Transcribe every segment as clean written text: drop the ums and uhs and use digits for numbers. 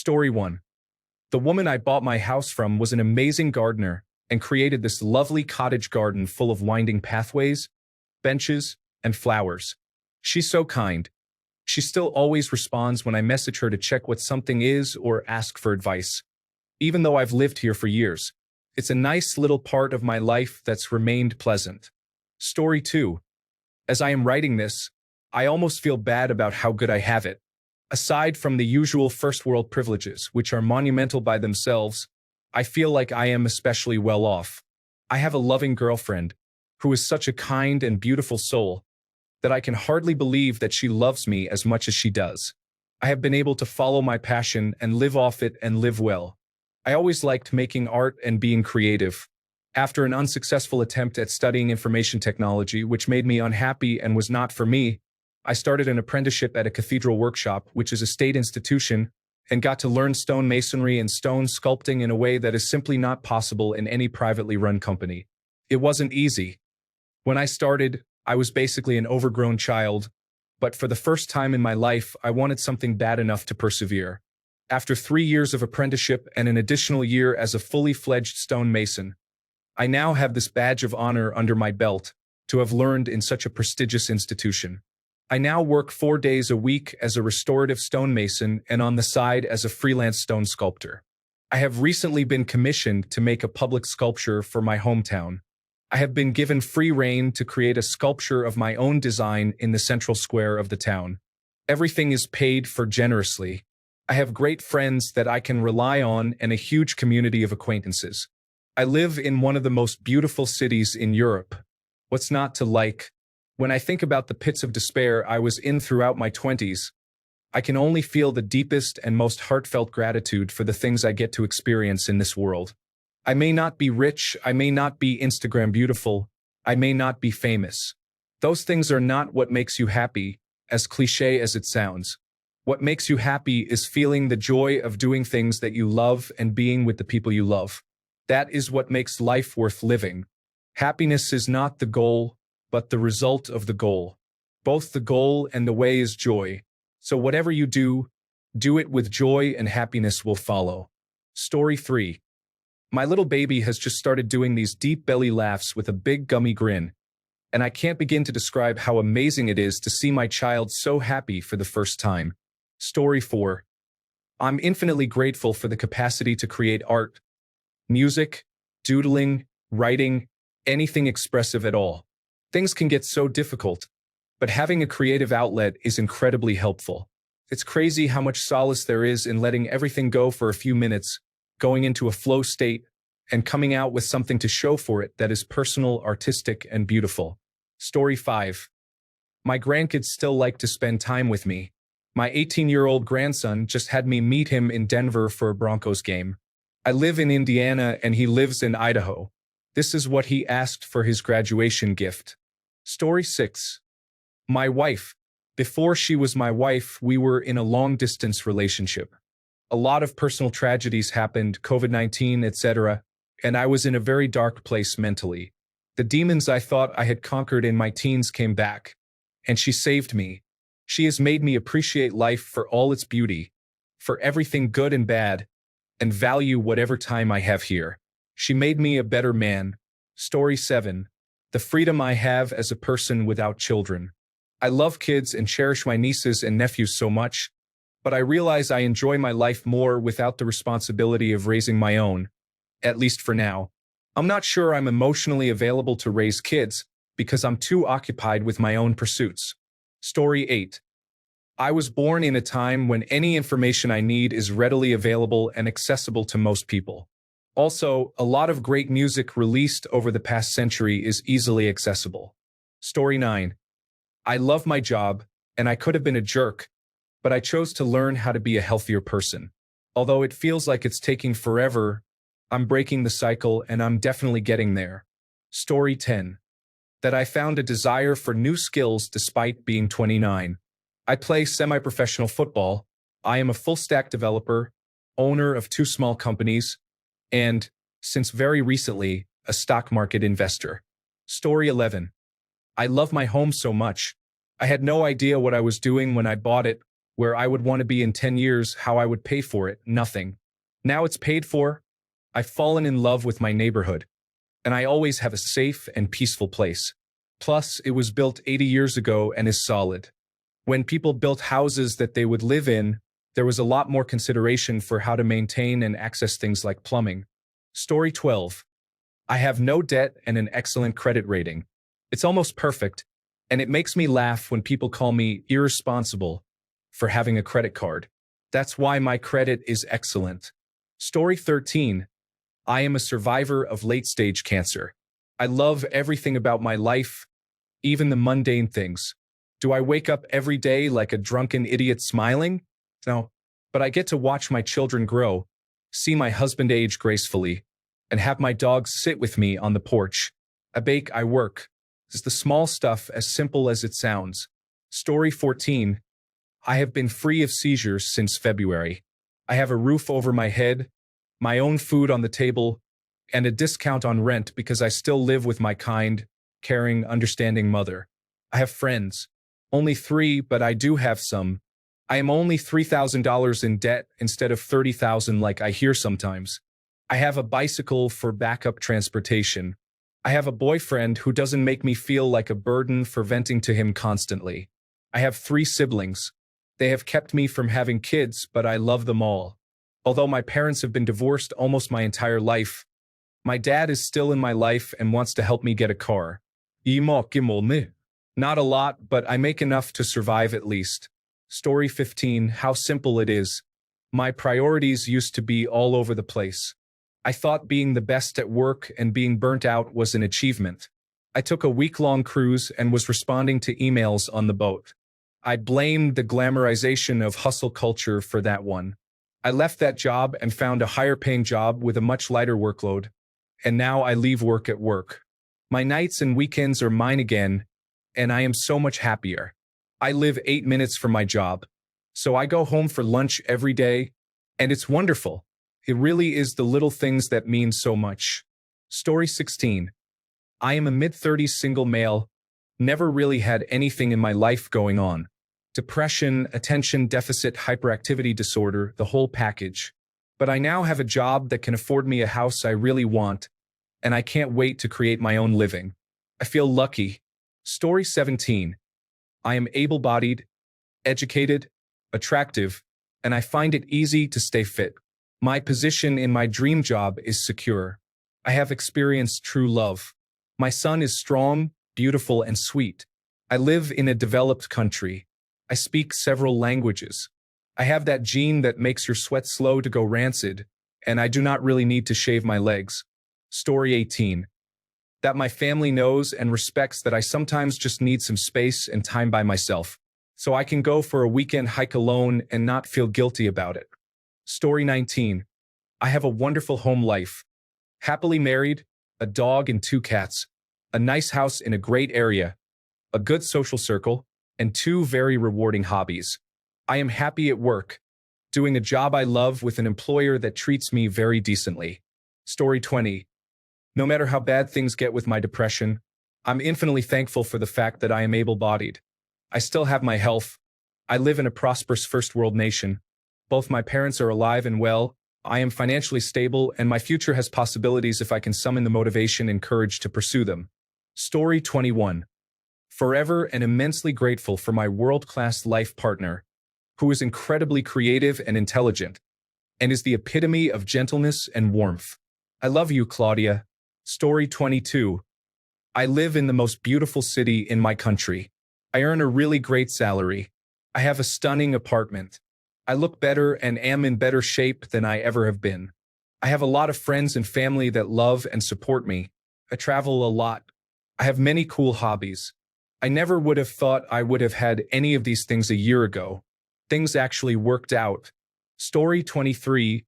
Story 1. The woman I bought my house from was an amazing gardener and created this lovely cottage garden full of winding pathways, benches, and flowers. She's so kind. She still always responds when I message her to check what something is or ask for advice. Even though I've lived here for years, it's a nice little part of my life that's remained pleasant. Story 2. As I am writing this, I almost feel bad about how good I have it. Aside from the usual first world privileges, which are monumental by themselves, I feel like I am especially well off. I have a loving girlfriend who is such a kind and beautiful soul that I can hardly believe that she loves me as much as she does. I have been able to follow my passion and live off it and live well. I always liked making art and being creative. After an unsuccessful attempt at studying information technology, which made me unhappy and was not for me, I started an apprenticeship at a cathedral workshop, which is a state institution, and got to learn stone masonry and stone sculpting in a way that is simply not possible in any privately run company. It wasn't easy. When I started, I was basically an overgrown child, but for the first time in my life, I wanted something bad enough to persevere. After 3 years of apprenticeship and an additional year as a fully fledged stone mason, I now have this badge of honor under my belt to have learned in such a prestigious institution. I now work 4 days a week as a restorative stonemason and on the side as a freelance stone sculptor. I have recently been commissioned to make a public sculpture for my hometown. I have been given free rein to create a sculpture of my own design in the central square of the town. Everything is paid for generously. I have great friends that I can rely on and a huge community of acquaintances. I live in one of the most beautiful cities in Europe. What's not to like? When I think about the pits of despair I was in throughout my 20s, I can only feel the deepest and most heartfelt gratitude for the things I get to experience in this world. I may not be rich, I may not be Instagram beautiful, I may not be famous. Those things are not what makes you happy, as cliché as it sounds. What makes you happy is feeling the joy of doing things that you love and being with the people you love. That is what makes life worth living. Happiness is not the goal, but the result of the goal. Both the goal and the way is joy. So whatever you do, do it with joy and happiness will follow. Story 3. My little baby has just started doing these deep belly laughs with a big gummy grin, and I can't begin to describe how amazing it is to see my child so happy for the first time. Story 4. I'm infinitely grateful for the capacity to create art, music, doodling, writing, anything expressive at all. Things can get so difficult, but having a creative outlet is incredibly helpful. It's crazy how much solace there is in letting everything go for a few minutes, going into a flow state, and coming out with something to show for it that is personal, artistic, and beautiful. Story 5. My grandkids still like to spend time with me. My 18-year-old grandson just had me meet him in Denver for a Broncos game. I live in Indiana and he lives in Idaho. This is what he asked for his graduation gift. Story 6. My wife. Before she was my wife, we were in a long-distance relationship. A lot of personal tragedies happened, COVID-19, etc., and I was in a very dark place mentally. The demons I thought I had conquered in my teens came back, and she saved me. She has made me appreciate life for all its beauty, for everything good and bad, and value whatever time I have here. She made me a better man. Story 7. The freedom I have as a person without children. I love kids and cherish my nieces and nephews so much, but I realize I enjoy my life more without the responsibility of raising my own, at least for now. I'm not sure I'm emotionally available to raise kids because I'm too occupied with my own pursuits. Story 8. I was born in a time when any information I need is readily available and accessible to most people. Also, a lot of great music released over the past century is easily accessible. Story 9. I love my job, and I could have been a jerk, but I chose to learn how to be a healthier person. Although it feels like it's taking forever, I'm breaking the cycle and I'm definitely getting there. Story 10. That I found a desire for new skills despite being 29. I play semi-professional football. I am a full-stack developer, owner of 2 small companies, and, since very recently, a stock market investor. Story 11. I love my home so much. I had no idea what I was doing when I bought it, where I would want to be in 10 years, how I would pay for it, nothing. Now it's paid for. I've fallen in love with my neighborhood, and I always have a safe and peaceful place. Plus, it was built 80 years ago and is solid. When people built houses that they would live in, there was a lot more consideration for how to maintain and access things like plumbing. Story 12. I have no debt and an excellent credit rating. It's almost perfect, and it makes me laugh when people call me irresponsible for having a credit card. That's why my credit is excellent. Story 13. I am a survivor of late-stage cancer. I love everything about my life, even the mundane things. Do I wake up every day like a drunken idiot smiling? No, but I get to watch my children grow, see my husband age gracefully, and have my dogs sit with me on the porch. I bake, I work. It's the small stuff, as simple as it sounds. Story 14. I have been free of seizures since February. I have a roof over my head, my own food on the table, and a discount on rent because I still live with my kind, caring, understanding mother. I have friends. Only 3, but I do have some. I am only $3,000 in debt instead of $30,000 like I hear sometimes. I have a bicycle for backup transportation. I have a boyfriend who doesn't make me feel like a burden for venting to him constantly. I have 3 siblings. They have kept me from having kids, but I love them all. Although my parents have been divorced almost my entire life, my dad is still in my life and wants to help me get a car. Not a lot, but I make enough to survive at least. Story 15. How simple it is. My priorities used to be all over the place. I thought being the best at work and being burnt out was an achievement. I took a week-long cruise and was responding to emails on the boat. I blamed the glamorization of hustle culture for that one. I left that job and found a higher-paying job with a much lighter workload, and now I leave work at work. My nights and weekends are mine again, and I am so much happier. I live 8 minutes from my job, so I go home for lunch every day, and it's wonderful. It really is the little things that mean so much. Story 16. I am a mid-30s single male, never really had anything in my life going on. Depression, attention deficit hyperactivity disorder, the whole package. But I now have a job that can afford me a house I really want, and I can't wait to create my own living. I feel lucky. Story 17. I am able-bodied, educated, attractive, and I find it easy to stay fit. My position in my dream job is secure. I have experienced true love. My son is strong, beautiful, and sweet. I live in a developed country. I speak several languages. I have that gene that makes your sweat slow to go rancid, and I do not really need to shave my legs. Story 18. That my family knows and respects that I sometimes just need some space and time by myself, so I can go for a weekend hike alone and not feel guilty about it. Story 19. I have a wonderful home life. Happily married, a dog and 2 cats, a nice house in a great area, a good social circle, and 2 very rewarding hobbies. I am happy at work, doing a job I love with an employer that treats me very decently. Story 20. No matter how bad things get with my depression, I'm infinitely thankful for the fact that I am able-bodied. I still have my health. I live in a prosperous first-world nation. Both my parents are alive and well. I am financially stable, and my future has possibilities if I can summon the motivation and courage to pursue them. Story 21. Forever and immensely grateful for my world-class life partner, who is incredibly creative and intelligent, and is the epitome of gentleness and warmth. I love you, Claudia. Story 22. I live in the most beautiful city in my country. I earn a really great salary. I have a stunning apartment. I look better and am in better shape than I ever have been. I have a lot of friends and family that love and support me. I travel a lot. I have many cool hobbies. I never would have thought I would have had any of these things a year ago. Things actually worked out. Story 23.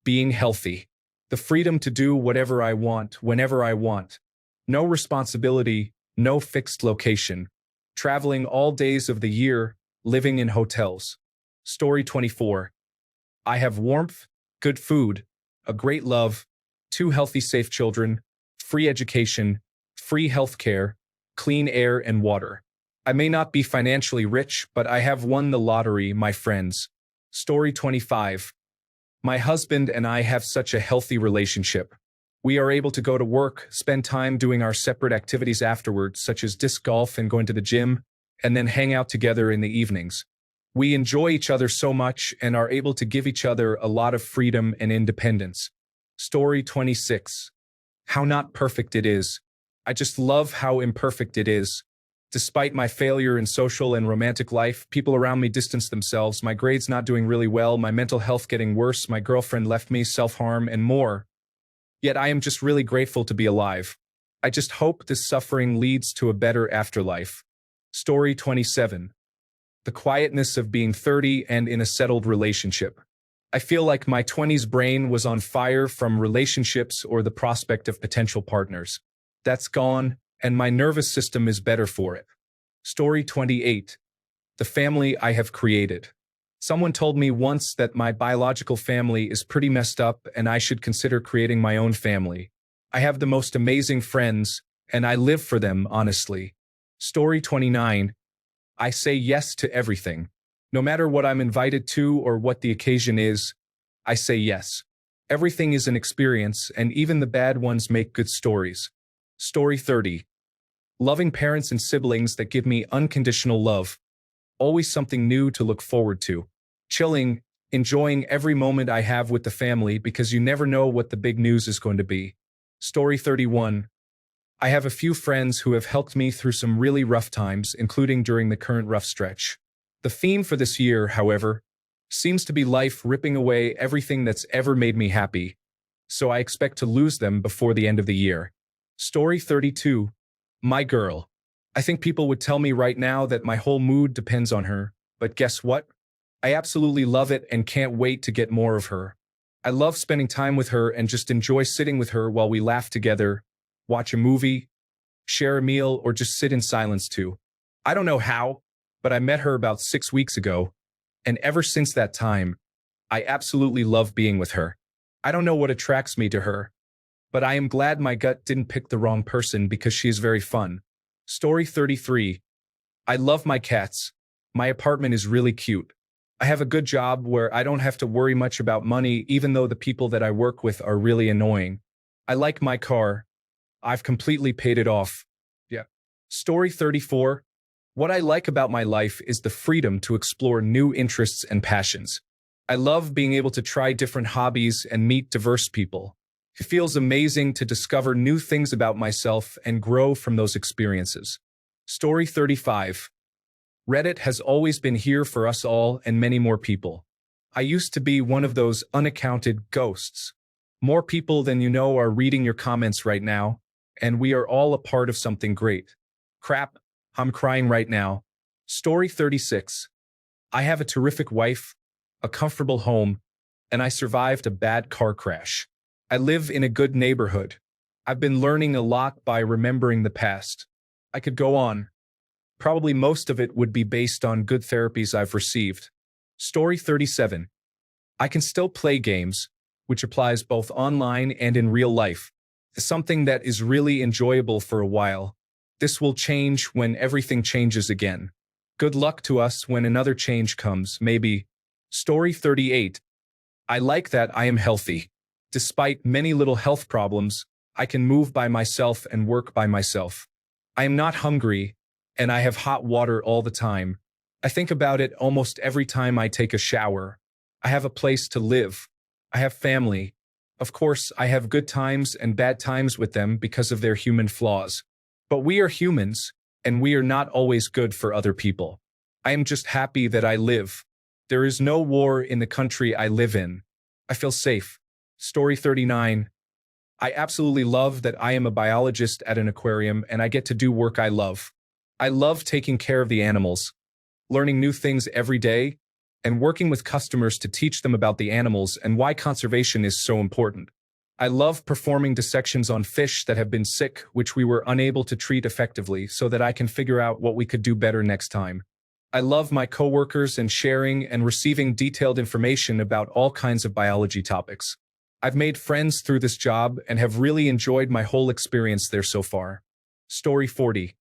Being healthy. The freedom to do whatever I want, whenever I want. No responsibility, no fixed location. Traveling all days of the year, living in hotels. Story 24. I have warmth, good food, a great love, 2 healthy, safe children, free education, free healthcare, clean air and water. I may not be financially rich, but I have won the lottery, my friends. Story 25. My husband and I have such a healthy relationship. We are able to go to work, spend time doing our separate activities afterwards, such as disc golf and going to the gym, and then hang out together in the evenings. We enjoy each other so much and are able to give each other a lot of freedom and independence. Story 26. How not perfect it is. I just love how imperfect it is. Despite my failure in social and romantic life, people around me distance themselves, my grades not doing really well, my mental health getting worse, my girlfriend left me, self-harm, and more. Yet I am just really grateful to be alive. I just hope this suffering leads to a better afterlife. Story 27. The quietness of being 30 and in a settled relationship. I feel like my 20s brain was on fire from relationships or the prospect of potential partners. That's gone, and my nervous system is better for it. Story 28. The family I have created. Someone told me once that my biological family is pretty messed up and I should consider creating my own family. I have the most amazing friends, and I live for them, honestly. Story 29. I say yes to everything. No matter what I'm invited to or what the occasion is, I say yes. Everything is an experience, and even the bad ones make good stories. Story 30. Loving parents and siblings that give me unconditional love. Always something new to look forward to. Chilling, enjoying every moment I have with the family because you never know what the big news is going to be. Story 31. I have a few friends who have helped me through some really rough times, including during the current rough stretch. The theme for this year, however, seems to be life ripping away everything that's ever made me happy, so I expect to lose them before the end of the year. Story 32. My girl. I think people would tell me right now that my whole mood depends on her, but guess what? I absolutely love it and can't wait to get more of her. I love spending time with her and just enjoy sitting with her while we laugh together, watch a movie, share a meal, or just sit in silence too. I don't know how, but I met her about 6 weeks ago, and ever since that time, I absolutely love being with her. I don't know what attracts me to her, but I am glad my gut didn't pick the wrong person because she is very fun. Story 33. I love my cats. My apartment is really cute. I have a good job where I don't have to worry much about money, even though the people that I work with are really annoying. I like my car. I've completely paid it off. Yeah. Story 34. What I like about my life is the freedom to explore new interests and passions. I love being able to try different hobbies and meet diverse people. It feels amazing to discover new things about myself and grow from those experiences. Story 35. Reddit has always been here for us all and many more people. I used to be one of those unaccounted ghosts. More people than you know are reading your comments right now, and we are all a part of something great. Crap, I'm crying right now. Story 36. I have a terrific wife, a comfortable home, and I survived a bad car crash. I live in a good neighborhood. I've been learning a lot by remembering the past. I could go on. Probably most of it would be based on good therapies I've received. Story 37. I can still play games, which applies both online and in real life. Something that is really enjoyable for a while. This will change when everything changes again. Good luck to us when another change comes, maybe. Story 38. I like that I am healthy. Despite many little health problems, I can move by myself and work by myself. I am not hungry, and I have hot water all the time. I think about it almost every time I take a shower. I have a place to live. I have family. Of course, I have good times and bad times with them because of their human flaws. But we are humans, and we are not always good for other people. I am just happy that I live. There is no war in the country I live in. I feel safe. Story 39. I absolutely love that I am a biologist at an aquarium and I get to do work I love. I love taking care of the animals, learning new things every day, and working with customers to teach them about the animals and why conservation is so important. I love performing dissections on fish that have been sick, which we were unable to treat effectively, so that I can figure out what we could do better next time. I love my coworkers and sharing and receiving detailed information about all kinds of biology topics. I've made friends through this job and have really enjoyed my whole experience there so far. Story 40.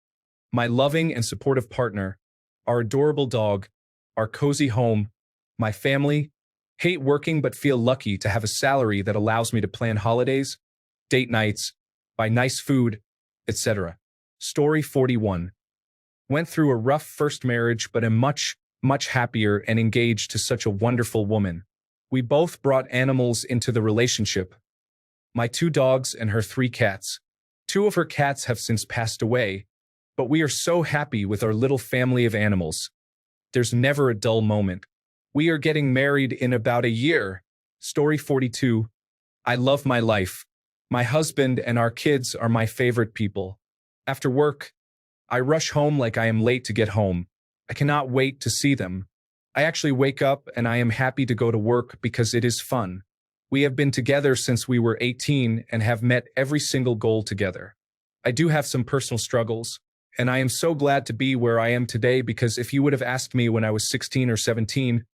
my loving and supportive partner, our adorable dog, our cozy home, my family, hate working but feel lucky to have a salary that allows me to plan holidays, date nights, buy nice food, etc. Story 41. Went through a rough first marriage but am much, much happier and engaged to such a wonderful woman. We both brought animals into the relationship. My 2 dogs and her 3 cats. 2 of her cats have since passed away, but we are so happy with our little family of animals. There's never a dull moment. We are getting married in about a year. Story 42. I love my life. My husband and our kids are my favorite people. After work, I rush home like I am late to get home. I cannot wait to see them. I actually wake up and I am happy to go to work because it is fun. We have been together since we were 18 and have met every single goal together. I do have some personal struggles, and I am so glad to be where I am today because if you would have asked me when I was 16 or 17,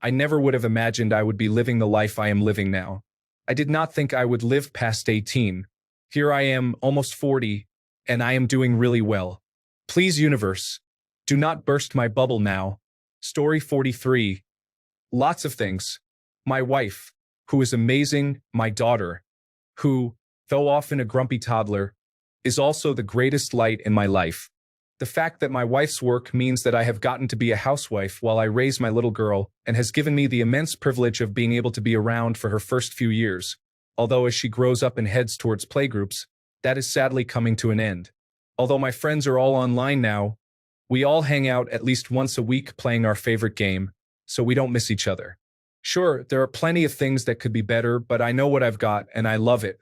I never would have imagined I would be living the life I am living now. I did not think I would live past 18. Here I am, almost 40, and I am doing really well. Please, universe, do not burst my bubble now. Story 43. Lots of things. My wife, who is amazing, my daughter, who, though often a grumpy toddler, is also the greatest light in my life. The fact that my wife's work means that I have gotten to be a housewife while I raise my little girl and has given me the immense privilege of being able to be around for her first few years, although as she grows up and heads towards playgroups, that is sadly coming to an end. Although my friends are all online now, we all hang out at least once a week playing our favorite game, so we don't miss each other. Sure, there are plenty of things that could be better, but I know what I've got and I love it.